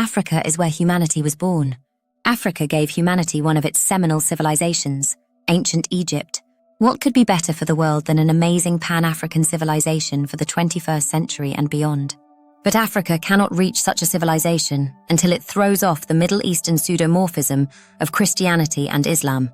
Africa is where humanity was born. Africa gave humanity one of its seminal civilizations, ancient Egypt. What could be better for the world than an amazing Pan-African civilization for the 21st century and beyond? But Africa cannot reach such a civilization until it throws off the Middle Eastern pseudomorphism of Christianity and Islam.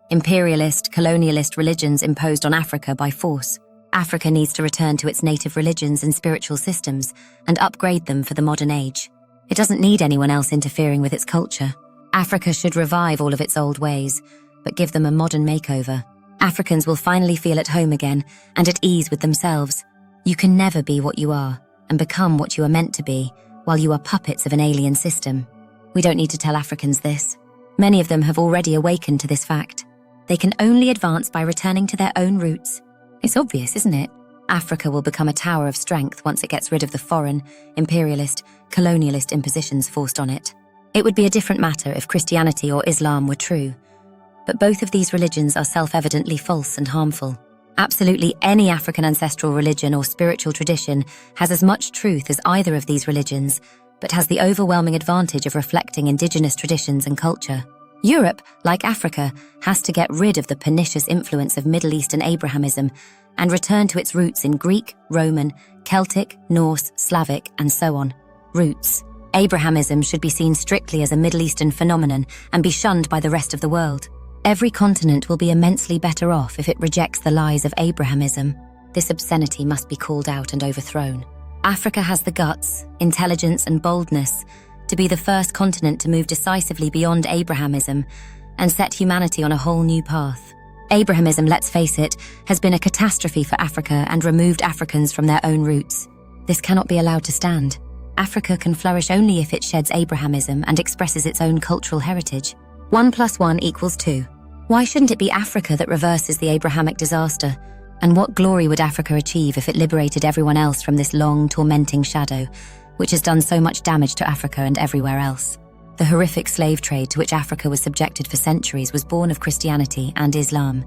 Imperialist, colonialist religions imposed on Africa by force. Africa needs to return to its native religions and spiritual systems and upgrade them for the modern age. It doesn't need anyone else interfering with its culture. Africa should revive all of its old ways, but give them a modern makeover. Africans will finally feel at home again and at ease with themselves. You can never be what you are and become what you are meant to be while you are puppets of an alien system. We don't need to tell Africans this. Many of them have already awakened to this fact. They can only advance by returning to their own roots. It's obvious, isn't it? Africa will become a tower of strength once it gets rid of the foreign, imperialist, colonialist impositions forced on it. It would be a different matter if Christianity or Islam were true. But both of these religions are self-evidently false and harmful. Absolutely any African ancestral religion or spiritual tradition has as much truth as either of these religions, but has the overwhelming advantage of reflecting indigenous traditions and culture. Europe, like Africa, has to get rid of the pernicious influence of Middle Eastern Abrahamism and return to its roots in Greek, Roman, Celtic, Norse, Slavic, and so on. Roots. Abrahamism should be seen strictly as a Middle Eastern phenomenon and be shunned by the rest of the world. Every continent will be immensely better off if it rejects the lies of Abrahamism. This obscenity must be called out and overthrown. Africa has the guts, intelligence, and boldness to be the first continent to move decisively beyond Abrahamism and set humanity on a whole new path. Abrahamism, let's face it, has been a catastrophe for Africa and removed Africans from their own roots. This cannot be allowed to stand. Africa can flourish only if it sheds Abrahamism and expresses its own cultural heritage. 1 + 1 = 2. Why shouldn't it be Africa that reverses the Abrahamic disaster? And what glory would Africa achieve if it liberated everyone else from this long, tormenting shadow, which has done so much damage to Africa and everywhere else? The horrific slave trade to which Africa was subjected for centuries was born of Christianity and Islam,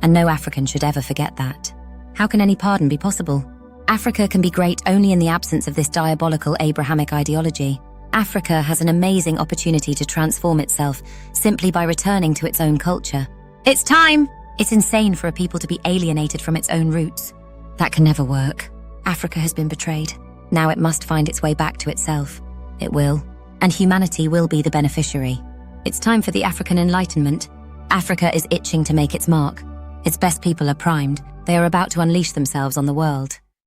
and no African should ever forget that. How can any pardon be possible? Africa can be great only in the absence of this diabolical Abrahamic ideology. Africa has an amazing opportunity to transform itself simply by returning to its own culture. It's time! It's insane for a people to be alienated from its own roots. That can never work. Africa has been betrayed. Now it must find its way back to itself. It will. And humanity will be the beneficiary. It's time for the African Enlightenment. Africa is itching to make its mark. Its best people are primed. They are about to unleash themselves on the world.